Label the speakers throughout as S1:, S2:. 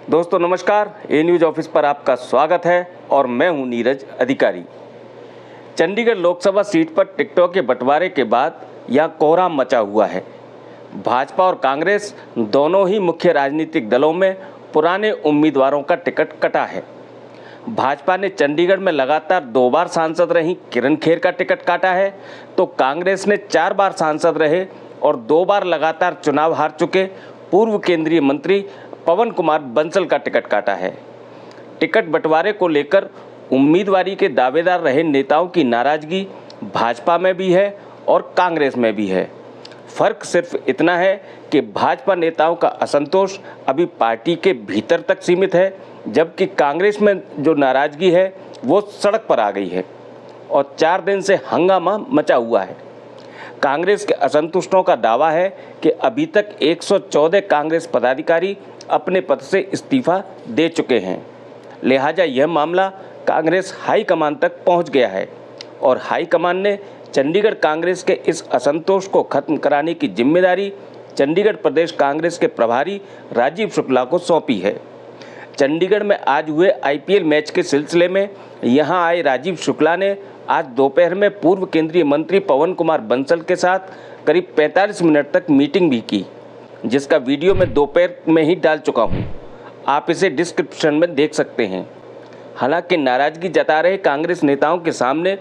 S1: दोस्तों नमस्कार, ए news office पर आपका स्वागत है और मैं हूं नीरज अधिकारी। चंडीगढ़ लोकसभा सीट पर टिकटों के बंटवारे के बाद यहां कोहराम मचा हुआ है। भाजपा और कांग्रेस दोनों ही मुख्य राजनीतिक दलों में पुराने उम्मीदवारों का टिकट कटा है। भाजपा ने चंडीगढ़ में लगातार 2 बार सांसद रही किरण खेर का टिकट काटा है, तो कांग्रेस ने 4 बार सांसद रहे और 2 बार लगातार चुनाव हार चुके पूर्व केंद्रीय मंत्री पवन कुमार बंसल का टिकट काटा है। टिकट बंटवारे को लेकर उम्मीदवारी के दावेदार रहे नेताओं की नाराजगी भाजपा में भी है और कांग्रेस में भी है। फर्क सिर्फ इतना है कि भाजपा नेताओं का असंतोष अभी पार्टी के भीतर तक सीमित है, जबकि कांग्रेस में जो नाराजगी है वो सड़क पर आ गई है और 4 दिन से हंगामा मचा हुआ है। कांग्रेस के असंतुष्टों का दावा है कि अभी तक 114 कांग्रेस पदाधिकारी अपने पद से इस्तीफा दे चुके हैं। लिहाजा यह मामला कांग्रेस हाईकमान तक पहुंच गया है और हाईकमान ने चंडीगढ़ कांग्रेस के इस असंतोष को खत्म कराने की जिम्मेदारी चंडीगढ़ प्रदेश कांग्रेस के प्रभारी राजीव शुक्ला को सौंपी है। चंडीगढ़ में आज हुए आईपीएल मैच के सिलसिले में यहां आए राजीव शुक्ला ने आज दोपहर में पूर्व केंद्रीय मंत्री पवन कुमार बंसल के साथ करीब 45 मिनट तक मीटिंग भी की, जिसका वीडियो मैं दोपहर में ही डाल चुका हूं। आप इसे डिस्क्रिप्शन में देख सकते हैं। हालांकि नाराजगी जता रहे कांग्रेस नेताओं के सामने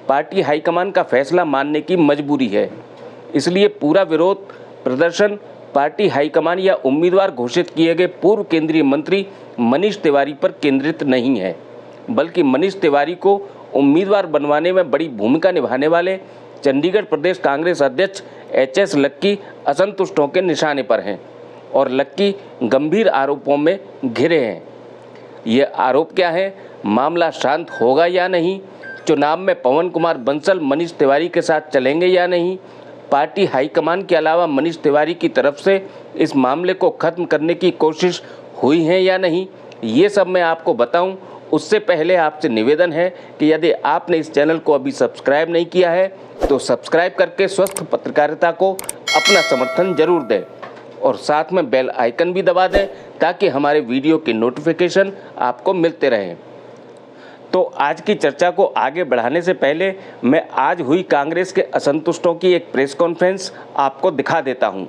S1: पार्टी हाईकमान का फैसला मानने की मजबूरी है, इसलिए पूरा विरोध प्रदर्शन पार्टी हाईकमान या उम्मीदवार घोषित किए गए पूर्व केंद्रीय मंत्री मनीष तिवारी पर केंद्रित नहीं है, बल्कि मनीष तिवारी को उम्मीदवार बनवाने में बड़ी भूमिका निभाने वाले चंडीगढ़ प्रदेश कांग्रेस अध्यक्ष एचएस लक्की असंतुष्टों के निशाने पर हैं और लक्की गंभीर आरोपों में घिरे हैं। ये आरोप क्या है? मामला शांत होगा या नहीं? चुनाव में पवन कुमार बंसल मनीष तिवारी के साथ चलेंगे या नहीं? पार्टी हाईकमान के अलावा मनीष तिवारी की तरफ से इस मामले को खत्म करने की कोशिश हुई है या नहीं, ये सब मैं आपको बताऊं उससे पहले आपसे निवेदन है कि यदि आपने इस चैनल को अभी सब्सक्राइब नहीं किया है तो सब्सक्राइब करके स्वस्थ पत्रकारिता को अपना समर्थन जरूर दें और साथ में बेल आइकन भी दबा दें ताकि हमारे वीडियो की नोटिफिकेशन आपको मिलते रहें। तो आज की चर्चा को आगे बढ़ाने से पहले मैं आज हुई कांग्रेस के असंतुष्टों की एक प्रेस कॉन्फ्रेंस आपको दिखा देता हूं,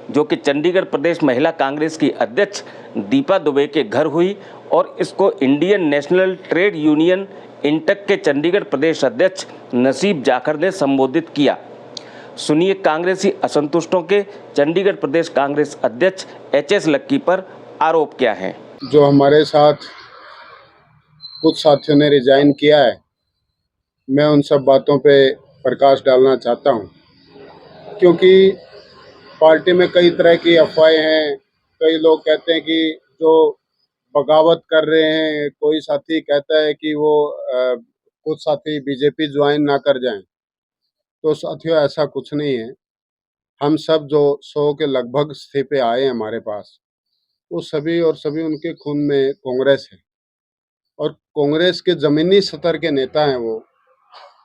S1: जो कि चंडीगढ़ प्रदेश महिला कांग्रेस की अध्यक्ष दीपा दुबे के घर हुई और इसको Indian national trade union INTUC के चंडीगढ़ प्रदेश अध्यक्ष नसीब जाखड़ ने संबोधित किया। सुनिए कांग्रेसी असंतुष्टों के चंडीगढ़ प्रदेश कांग्रेस अध्यक्ष एचएस लक्की पर आरोप क्या है।
S2: जो हमारे साथ कुछ साथियों ने रिजाइन किया है, मैं उन सब बातों पे प्रकाश डालना चाहता हूं, क्योंकि पार्टी में कई तरह की अफवाहें हैं। कई लोग कहते हैं कि जो बगावत कर रहे हैं, कोई साथी कहता है कि वो कुछ साथी बीजेपी ज्वाइन ना कर जाएं। तो साथियों, ऐसा कुछ नहीं है। हम सब जो 100 के लगभग इस्तीफे आए हैं हमारे पास, वो सभी और सभी उनके खून में कांग्रेस है और कांग्रेस के जमीनी स्तर के नेता हैं। वो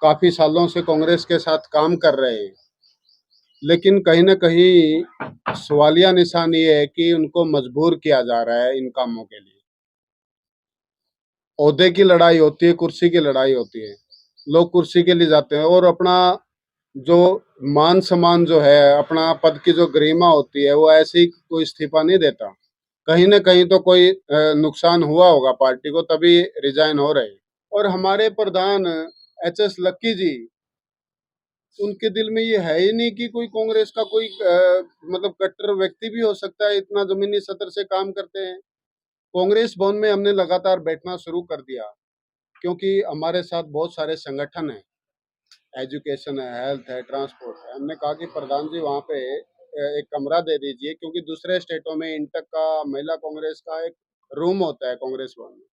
S2: काफी सालों से कांग्रेस के साथ काम कर रहे हैं, लेकिन कहीं ना कहीं सवालिया निशान ये है कि उनको मजबूर किया जा रहा है इन कामों के लिए। ओहदे की लड़ाई होती है, कुर्सी की लड़ाई होती है। लोग कुर्सी के लिए जाते हैं और अपना जो मान सम्मान जो है, अपना पद की जो गरिमा होती है, वो ऐसे ही कोई इस्तीफा नहीं देता। कहीं ना कहीं तो कोई नुकसान हुआ होगा पार्टी को, तभी रिजाइन हो रहे। और हमारे प्रधान एचएस लक्की जी, उनके दिल में ये है ही नहीं कि कोई कांग्रेस का कोई मतलब कट्टर व्यक्ति भी हो सकता है। इतना जमीनी सतर से काम करते हैं। कांग्रेस भवन में हमने लगातार बैठना शुरू कर दिया, क्योंकि हमारे साथ बहुत सारे संगठन हैं, एजुकेशन है, हेल्थ है, ट्रांसपोर्ट है। हमने कहा कि प्रधान जी वहाँ पे एक कमरा दे दीजिए, क्योंकि दूसरे स्टेटों में इंटक का, महिला कांग्रेस का एक रूम होता है कांग्रेस भवन में।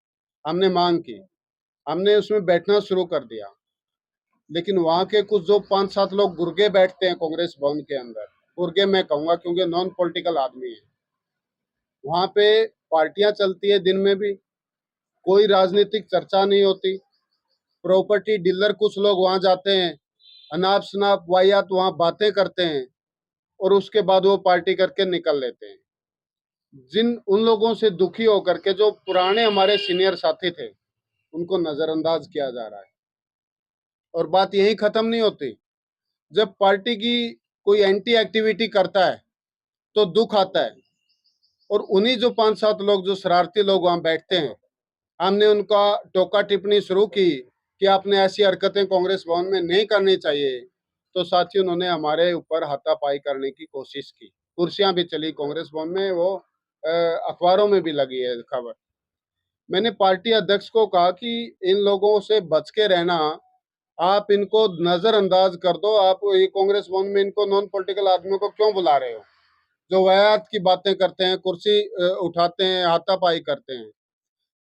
S2: हमने मांग की, हमने उसमें बैठना शुरू कर दिया, लेकिन वहाँ के कुछ जो 5-7 लोग गुर्गे बैठते हैं कांग्रेस भवन के अंदर, गुर्गे मैं कहूँगा क्योंकि नॉन पॉलिटिकल आदमी है। वहाँ पे पार्टियां चलती है, दिन में भी कोई राजनीतिक चर्चा नहीं होती। प्रॉपर्टी डीलर कुछ लोग वहाँ जाते हैं, अनाप शनाप वाहियात वहाँ बातें करते हैं और उसके बाद वो पार्टी करके निकल लेते हैं। जिन उन लोगों से दुखी होकर के जो पुराने हमारे सीनियर साथी थे उनको नजरअंदाज किया जा रहा है। और बात यही खत्म नहीं होती। जब पार्टी की कोई एंटी एक्टिविटी करता है तो दुख आता है, और उन्हीं जो 5-7 लोग जो शरारती लोग वहां बैठते हैं, हमने उनका टोका टिप्पणी शुरू की कि आपने ऐसी हरकतें कांग्रेस भवन में नहीं करनी चाहिए, तो साथी उन्होंने हमारे ऊपर हाथापाई करने की कोशिश की। कुर्सियां भी चली कांग्रेस भवन में, वो अखबारों में भी लगी है खबर। मैंने पार्टी अध्यक्ष को कहा कि इन लोगों से बच के रहना, आप इनको नजरअंदाज कर दो। आप ये कांग्रेस भवन में इनको नॉन पॉलिटिकल आदमियों को क्यों बुला रहे हो जो वायात की बातें करते हैं, कुर्सी उठाते हैं, हाथापाई करते हैं।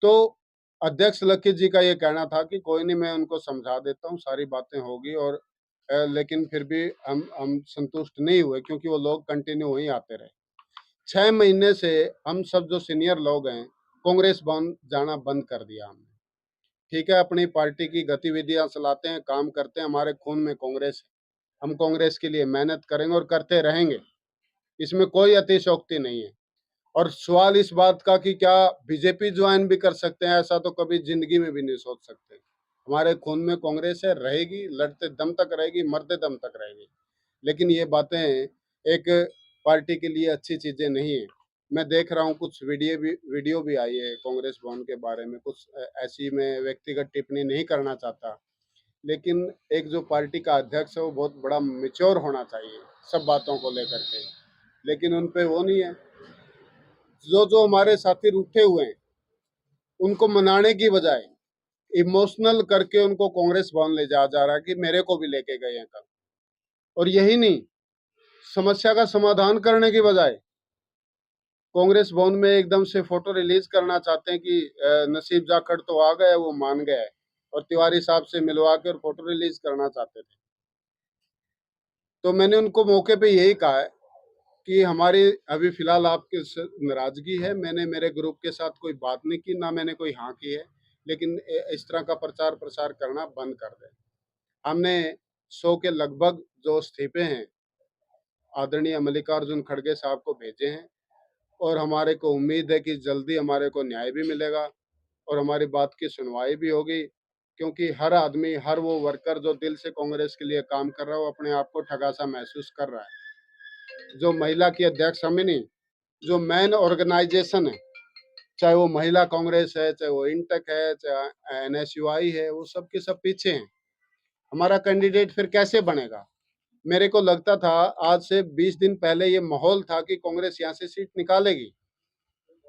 S2: तो अध्यक्ष लक्की जी का ये कहना था कि कोई नहीं, मैं उनको समझा देता हूँ, सारी बातें होगी। और लेकिन फिर भी हम संतुष्ट नहीं हुए, क्योंकि वो लोग कंटिन्यू वहीं आते रहे। 6 महीने से हम सब जो सीनियर लोग हैं कांग्रेस भवन जाना बंद कर दिया हमने। ठीक है, अपनी पार्टी की गतिविधियां चलाते हैं, काम करते हैं, हमारे खून में कांग्रेस है, हम कांग्रेस के लिए मेहनत करेंगे और करते रहेंगे, इसमें कोई अतिशयोक्ति नहीं है। और सवाल इस बात का कि क्या बीजेपी ज्वाइन भी कर सकते हैं, ऐसा तो कभी जिंदगी में भी नहीं सोच सकते। हमारे खून में कांग्रेस है, रहेगी, लड़ते दम तक रहेगी, मरते दम तक रहेगी। लेकिन ये बातें एक पार्टी के लिए अच्छी चीजें नहीं है। मैं देख रहा हूँ कुछ वीडियो भी आई है कांग्रेस भवन के बारे में, कुछ ऐसी मैं व्यक्तिगत टिप्पणी नहीं करना चाहता, लेकिन एक जो पार्टी का अध्यक्ष है वो बहुत बड़ा मेच्योर होना चाहिए सब बातों को लेकर के, लेकिन उन पे वो नहीं है। जो जो हमारे साथी रूठे हुए हैं उनको मनाने की बजाय इमोशनल करके उनको कांग्रेस भवन ले जा रहा है कि मेरे को भी लेके गए हैं कल। और यही नहीं, समस्या का समाधान करने की बजाय कांग्रेस भवन में एकदम से फोटो रिलीज करना चाहते हैं कि नसीब जाखड़ तो आ गए, वो मान गए, और तिवारी साहब से मिलवा के और फोटो रिलीज करना चाहते थे। तो मैंने उनको मौके पे यही कहा है कि हमारी अभी फिलहाल आपके नाराजगी है, मैंने मेरे ग्रुप के साथ कोई बात नहीं की, ना मैंने कोई हाँ की है, लेकिन इस तरह का प्रचार प्रसार करना बंद कर दें। हमने 100 के लगभग जो इस्तीफे हैं आदरणीय मल्लिकार्जुन खड़गे साहब को भेजे हैं, और हमारे को उम्मीद है कि जल्दी हमारे को न्याय भी मिलेगा और हमारी बात की सुनवाई भी होगी। क्योंकि हर आदमी, हर वो वर्कर जो दिल से कांग्रेस के लिए काम कर रहा है, वो अपने आप को ठगा सा महसूस कर रहा है। जो महिला की अध्यक्ष हमें नहीं, जो मेन ऑर्गेनाइजेशन है, चाहे वो महिला कांग्रेस है, चाहे वो इंटक है, चाहे एनएसयूआई है, वो सब के सब पीछे हैं। हमारा कैंडिडेट फिर कैसे बनेगा? मेरे को लगता था आज से 20 दिन पहले ये माहौल था कि कांग्रेस यहाँ से सीट निकालेगी,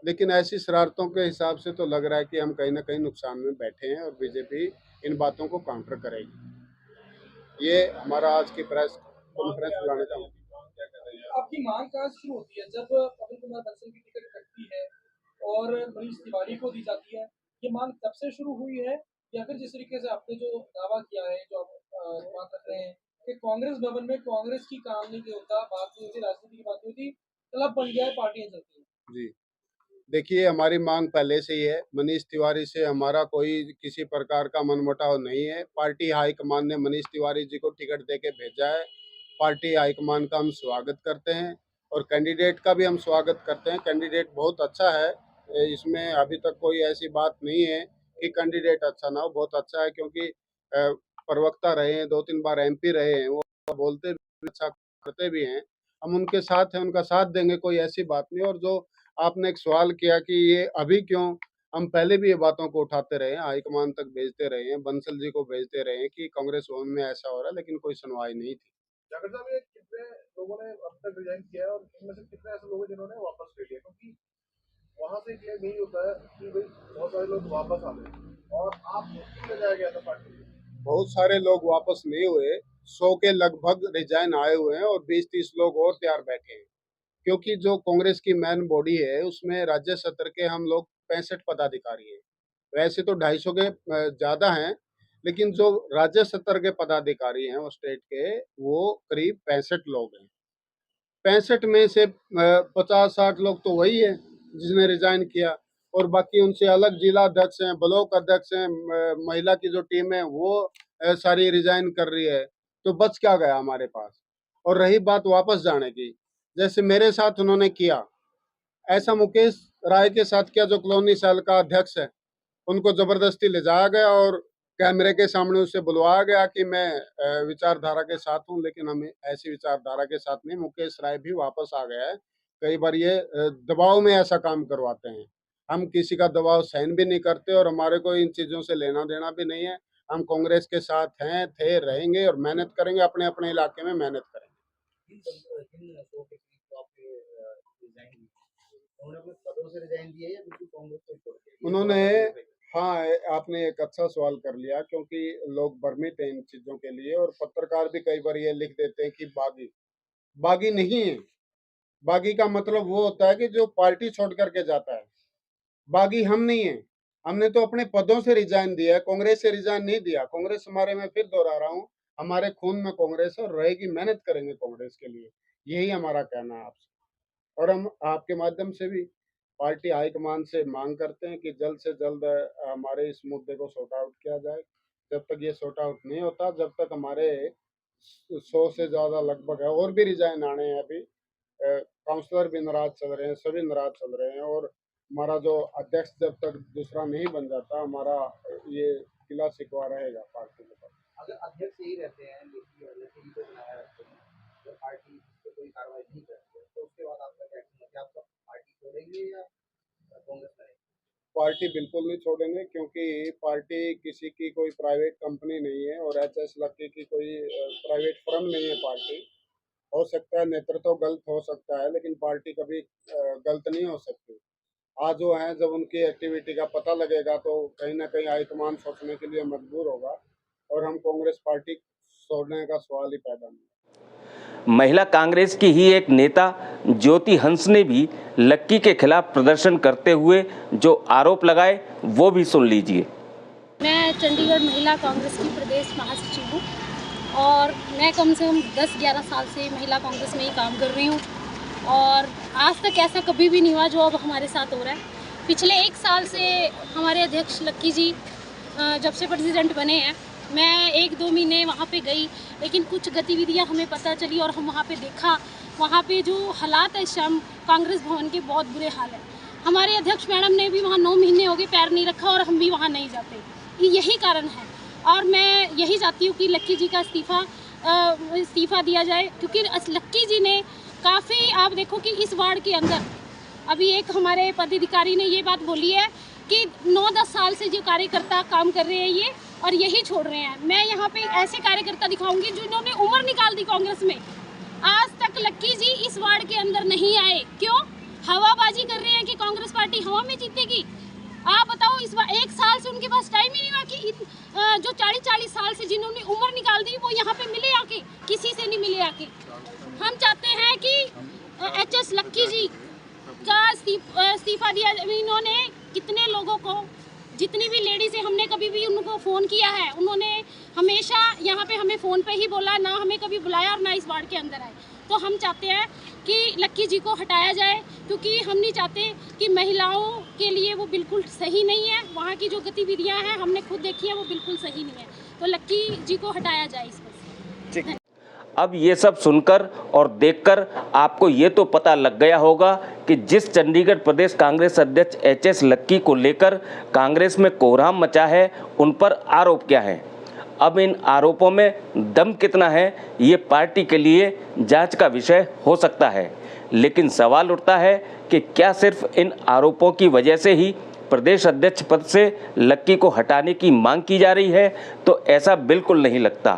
S2: लेकिन ऐसी शरारतों के हिसाब से तो लग रहा है कि हम कहीं ना कहीं नुकसान में बैठे हैं और बीजेपी इन बातों को काउंटर करेगी। ये हमारा आज की प्रेस कॉन्फ्रेंस बुलाने का
S3: आपकी मांग कहाँ से शुरू होती है जब पवन कुमार बंसल की टिकट कटती है और मनीष तिवारी को दी जाती है? ये मांग तब से शुरू हुई है या फिर जिस तरीके से आपने जो दावा किया है, जो आप मांग रख रहे हैं कि कांग्रेस भवन में कांग्रेस की काम नहीं होता, बात नहीं होती, राजनीति की बात नहीं होती, क्लब बन गया है, पार्टियां चलती हैं?
S2: जी, देखिए, हमारी मांग पहले से ही है। मनीष तिवारी से हमारा कोई किसी प्रकार का मनमुटाव नहीं है। पार्टी हाईकमान ने मनीष तिवारी जी को टिकट देके भेजा है। पार्टी हाईकमान का हम स्वागत करते हैं और कैंडिडेट का भी हम स्वागत करते हैं। कैंडिडेट बहुत अच्छा है, इसमें अभी तक कोई ऐसी बात नहीं है कि कैंडिडेट अच्छा ना हो, बहुत अच्छा है। क्योंकि प्रवक्ता रहे हैं, 2-3 बार एमपी रहे हैं, वो बोलते भी अच्छा, करते भी हैं। हम उनके साथ हैं, उनका साथ देंगे, कोई ऐसी बात नहीं। और जो आपने एक सवाल किया कि ये अभी क्यों, हम पहले भी ये बातों को उठाते रहे हैं, हाईकमान तक भेजते रहे हैं, बंसल जी को भेजते रहे हैं कि कांग्रेस भवन में ऐसा हो रहा है, लेकिन कोई सुनवाई नहीं थी।
S3: जाकर साहब, ये कितने लोगों ने अब तक रिजाइन किया है और इनमें से कितने ऐसे लोग हैं जिन्होंने वापस ले लिया? क्योंकि वहां से क्लेम यही होता है कि भाई बहुत सारे लोग वापस आ गए और आपको क्यों ले जाया गया था पार्टी में?
S2: बहुत सारे लोग वापस नहीं हुए, 100 के लगभग रिजाइन आए हुए हैं और 20-30 लोग और तैयार बैठे हैं। क्योंकि जो कांग्रेस की मेन बॉडी है उसमें राज्य स्तर के हम लोग 65 पदाधिकारी हैं। वैसे तो 250 के ज्यादा हैं, लेकिन जो राज्य स्तर के पदाधिकारी हैं वो स्टेट के, वो करीब 65 लोग हैं। 65 में से 50-60 लोग तो वही है जिसने रिजाइन किया, और बाकी उनसे अलग जिला अध्यक्ष हैं, ब्लॉक अध्यक्ष हैं, महिला की जो टीम है वो सारी रिजाइन कर रही है। तो बच क्या गया हमारे पास? और रही बात वापस जाने की, जैसे मेरे साथ उन्होंने किया, ऐसा मुकेश राय के साथ किया, जो कॉलोनी सेल का अध्यक्ष है। उनको जबरदस्ती ले जाया गया और कैमरे के सामने उसे बुलवाया गया कि मैं विचारधारा के साथ हूं, लेकिन हम ऐसी विचारधारा के साथ नहीं। मुकेश राय भी वापस आ गया है। कई बार ये दबाव में ऐसा काम करवाते हैं। हम किसी का दबाव सहन भी नहीं करते और हमारे को इन चीजों से लेना देना भी नहीं है। हम कांग्रेस के साथ हैं, थे, रहेंगे और मेहनत करेंगे, अपने अपने इलाके में मेहनत करेंगे। उन्होंने, हाँ, आपने एक अच्छा सवाल कर लिया, क्योंकि लोग भ्रमित हैं इन चीजों के लिए और पत्रकार भी कई बार ये लिख देते हैं कि बागी। बागी नहीं है। बागी का मतलब वो होता है कि जो पार्टी छोड़ करके जाता है। बागी हम नहीं है। हमने तो अपने पदों से रिजाइन दिया है, कांग्रेस से रिजाइन नहीं दिया। कांग्रेस हमारे, में फिर दोहरा रहा हूँ, हमारे खून में कांग्रेस है और रहेगी, मेहनत करेंगे कांग्रेस के लिए। यही हमारा कहना है आपसे। और हम आपके माध्यम से भी पार्टी हाईकमान से मांग करते हैं कि जल्द से जल्द हमारे इस मुद्दे को सॉर्ट आउट किया जाए। जब तक ये सॉर्ट आउट नहीं होता, जब तक हमारे 100 से ज्यादा लगभग है, और भी रिजाइन आने हैं अभी। काउंसलर भी नाराज चल रहे हैं, सभी नाराज चल रहे हैं। और हमारा जो अध्यक्ष जब तक दूसरा नहीं बन जाता, हमारा ये किला शिकवा रहेगा पार्टी के पास।
S4: अगर अध्यक्ष यही रहते हैं, बनाया रखते हैं, तो पार्टी पे कोई कार्रवाई नहीं करती है, तो उसके बाद आपका क्या कहना है कि आप पार्टी छोड़ेंगे या कांग्रेस करेंगे?
S2: पार्टी बिल्कुल नहीं छोड़ेंगे, क्योंकि पार्टी किसी की कोई प्राइवेट कंपनी नहीं है और एचएस लक्की की कोई प्राइवेट फर्म नहीं है। पार्टी हो सकता है नेतृत्व गलत हो सकता है, लेकिन पार्टी कभी गलत नहीं हो सकती। आज वो हैं, जब उनकी एक्टिविटी का पता लगेगा तो कहीं ना कहीं हाईकमान सोचने के लिए मजबूर होगा और हम कांग्रेस पार्टी छोड़ने का सवाल ही पैदा नहीं।
S1: महिला कांग्रेस की ही एक नेता ज्योति हंस ने भी लक्की के खिलाफ प्रदर्शन करते हुए जो आरोप लगाए वो भी सुन लीजिए।
S5: मैं चंडीगढ़ महिला कांग्रेस की प्रदेश महासचिव हूँ और मैं कम से कम 10-11 साल से महिला कांग्रेस में ही काम कर रही हूँ और आज तक ऐसा कभी भी नहीं हुआ जो अब हमारे साथ हो रहा है। पिछले 1 साल से हमारे अध्यक्ष लक्की जी जब से प्रेसिडेंट बने हैं, मैं 1-2 महीने वहाँ पे गई, लेकिन कुछ गतिविधियाँ हमें पता चली और हम वहाँ पे देखा, वहाँ पे जो हालात है इस शाम कांग्रेस भवन के बहुत बुरे हाल है। हमारे अध्यक्ष मैडम ने भी वहाँ 9 महीने हो गए पैर नहीं रखा और हम भी वहाँ नहीं जाते। यही कारण है और मैं यही चाहती हूँ कि लक्की जी का इस्तीफ़ा दिया जाए, क्योंकि लक्की जी ने काफ़ी, आप देखो कि इस वार्ड के अंदर अभी एक हमारे पदाधिकारी ने ये बात बोली है कि 9-10 साल से जो कार्यकर्ता काम कर रहे हैं ये और यही छोड़ रहे हैं। मैं यहाँ पे ऐसे कार्यकर्ता दिखाऊंगी जिन्होंने उम्र निकाल दी कांग्रेस में। आज तक लक्की जी इस वार्ड के अंदर नहीं आए। क्यों? हवाबाजी कर रहे हैं कि कांग्रेस पार्टी हवा में जीतेगी। आप बताओ, इस 1 साल से उनके पास टाइम ही नहीं हुआ कि जो 40-40 साल से जिन्होंने उम्र निकाल दी वो यहाँ पे मिले आके, किसी से नहीं मिले आके। हम चाहते हैं कि एचएस लक्की जी का इस्तीफा दिया। इन्होंने कितने लोगों को, जितनी भी लेडीज़ है, हमने कभी भी उनको फ़ोन किया है, उन्होंने हमेशा यहाँ पे हमें फ़ोन पे ही बोला, ना हमें कभी बुलाया और ना इस वार्ड के अंदर आए। तो हम चाहते हैं कि लक्की जी को हटाया जाए, क्योंकि हम नहीं चाहते कि महिलाओं के लिए वो बिल्कुल सही नहीं है। वहाँ की जो गतिविधियाँ हैं हमने खुद देखी है, वो बिल्कुल सही नहीं है। तो लक्की जी को हटाया जाए इस पर से।
S1: अब ये सब सुनकर और देखकर आपको ये तो पता लग गया होगा कि जिस चंडीगढ़ प्रदेश कांग्रेस अध्यक्ष एचएस लक्की को लेकर कांग्रेस में कोहराम मचा है, उन पर आरोप क्या है। अब इन आरोपों में दम कितना है ये पार्टी के लिए जांच का विषय हो सकता है, लेकिन सवाल उठता है कि क्या सिर्फ इन आरोपों की वजह से ही प्रदेश अध्यक्ष पद से लक्की को हटाने की मांग की जा रही है। तो ऐसा बिल्कुल नहीं लगता,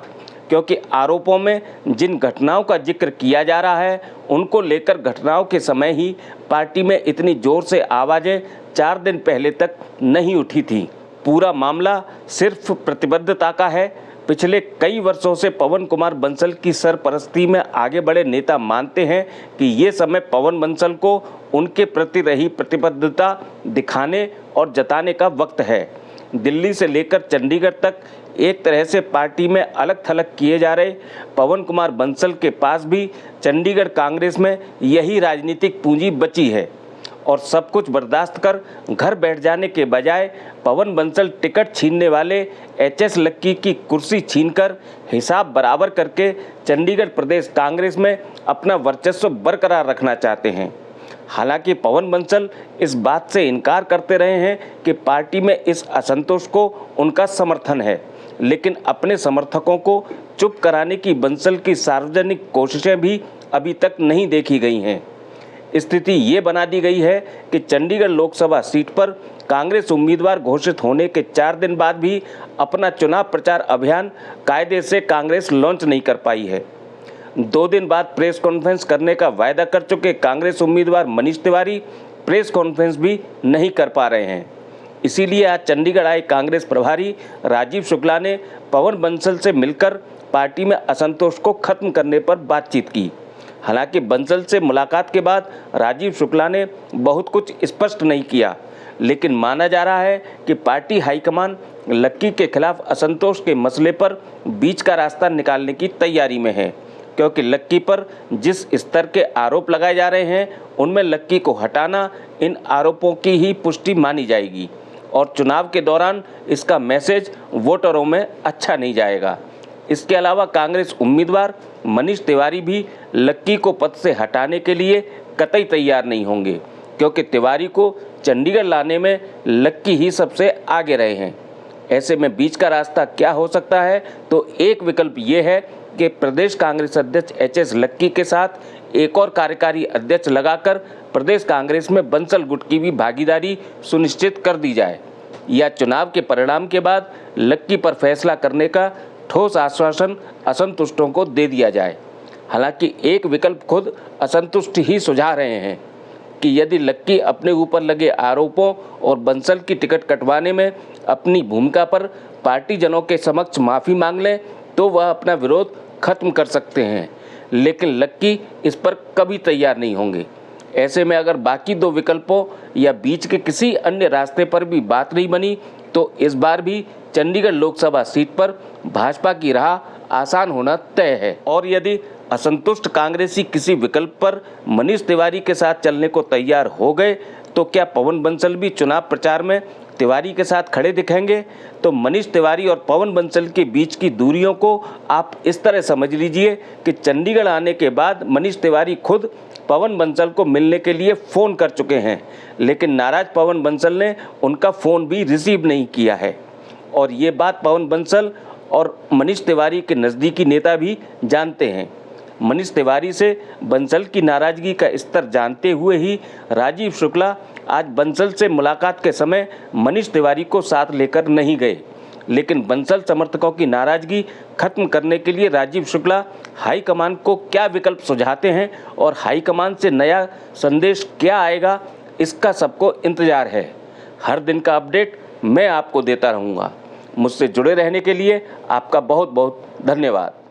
S1: क्योंकि आरोपों में जिन घटनाओं का जिक्र किया जा रहा है उनको लेकर घटनाओं के समय ही पार्टी में इतनी जोर से आवाज़ें 4 दिन पहले तक नहीं उठी थी। पूरा मामला सिर्फ प्रतिबद्धता का है। पिछले कई वर्षों से पवन कुमार बंसल की सरपरस्ती में आगे बढ़े नेता मानते हैं कि ये समय पवन बंसल को उनके प्रति रही प्रतिबद्धता दिखाने और जताने का वक्त है। दिल्ली से लेकर चंडीगढ़ तक एक तरह से पार्टी में अलग थलग किए जा रहे पवन कुमार बंसल के पास भी चंडीगढ़ कांग्रेस में यही राजनीतिक पूंजी बची है और सब कुछ बर्दाश्त कर घर बैठ जाने के बजाय पवन बंसल टिकट छीनने वाले एचएस लक्की की कुर्सी छीनकर हिसाब बराबर करके चंडीगढ़ प्रदेश कांग्रेस में अपना वर्चस्व बरकरार रखना चाहते हैं। हालांकि पवन बंसल इस बात से इनकार करते रहे हैं कि पार्टी में इस असंतोष को उनका समर्थन है, लेकिन अपने समर्थकों को चुप कराने की बंसल की सार्वजनिक कोशिशें भी अभी तक नहीं देखी गई हैं। स्थिति ये बना दी गई है कि चंडीगढ़ लोकसभा सीट पर कांग्रेस उम्मीदवार घोषित होने के 4 दिन बाद भी अपना चुनाव प्रचार अभियान कायदे से कांग्रेस लॉन्च नहीं कर पाई है। 2 दिन बाद प्रेस कॉन्फ्रेंस करने का वायदा कर चुके कांग्रेस उम्मीदवार मनीष तिवारी प्रेस कॉन्फ्रेंस भी नहीं कर पा रहे हैं। इसीलिए आज चंडीगढ़ आए कांग्रेस प्रभारी राजीव शुक्ला ने पवन बंसल से मिलकर पार्टी में असंतोष को खत्म करने पर बातचीत की। हालांकि बंसल से मुलाकात के बाद राजीव शुक्ला ने बहुत कुछ स्पष्ट नहीं किया, लेकिन माना जा रहा है कि पार्टी हाईकमान लक्की के खिलाफ असंतोष के मसले पर बीच का रास्ता निकालने की तैयारी में है, क्योंकि लक्की पर जिस स्तर के आरोप लगाए जा रहे हैं उनमें लक्की को हटाना इन आरोपों की ही पुष्टि मानी जाएगी और चुनाव के दौरान इसका मैसेज वोटरों में अच्छा नहीं जाएगा। इसके अलावा कांग्रेस उम्मीदवार मनीष तिवारी भी लक्की को पद से हटाने के लिए कतई तैयार नहीं होंगे, क्योंकि तिवारी को चंडीगढ़ लाने में लक्की ही सबसे आगे रहे हैं। ऐसे में बीच का रास्ता क्या हो सकता है, तो एक विकल्प ये है कि प्रदेश कांग्रेस अध्यक्ष एच.एस. लक्की के साथ एक और कार्यकारी अध्यक्ष लगाकर प्रदेश कांग्रेस में बंसल गुट की भी भागीदारी सुनिश्चित कर दी जाए, या चुनाव के परिणाम के बाद लक्की पर फैसला करने का ठोस आश्वासन असंतुष्टों को दे दिया जाए। हालांकि एक विकल्प खुद असंतुष्ट ही सुझा रहे हैं कि यदि लक्की अपने ऊपर लगे आरोपों और बंसल की टिकट कटवाने में अपनी भूमिका पर पार्टी जनों के समक्ष माफ़ी मांग लें तो वह अपना विरोध खत्म कर सकते हैं, लेकिन लक्की इस पर कभी तैयार नहीं होंगे। ऐसे में अगर बाकी 2 विकल्पों या बीच के किसी अन्य रास्ते पर भी बात नहीं बनी तो इस बार भी चंडीगढ़ लोकसभा सीट पर भाजपा की राह आसान होना तय है। और यदि असंतुष्ट कांग्रेसी किसी विकल्प पर मनीष तिवारी के साथ चलने को तैयार हो गए तो क्या पवन बंसल भी चुनाव प्रचार में तिवारी के साथ खड़े दिखेंगे? तो मनीष तिवारी और पवन बंसल के बीच की दूरियों को आप इस तरह समझ लीजिए कि चंडीगढ़ आने के बाद मनीष तिवारी खुद पवन बंसल को मिलने के लिए फ़ोन कर चुके हैं, लेकिन नाराज पवन बंसल ने उनका फ़ोन भी रिसीव नहीं किया है। और ये बात पवन बंसल और मनीष तिवारी के नज़दीकी नेता भी जानते हैं। मनीष तिवारी से बंसल की नाराज़गी का स्तर जानते हुए ही राजीव शुक्ला आज बंसल से मुलाकात के समय मनीष तिवारी को साथ लेकर नहीं गए, लेकिन बंसल समर्थकों की नाराज़गी खत्म करने के लिए राजीव शुक्ला हाईकमान को क्या विकल्प सुझाते हैं और हाईकमान से नया संदेश क्या आएगा, इसका सबको इंतजार है। हर दिन का अपडेट मैं आपको देता रहूँगा। मुझसे जुड़े रहने के लिए आपका बहुत बहुत धन्यवाद।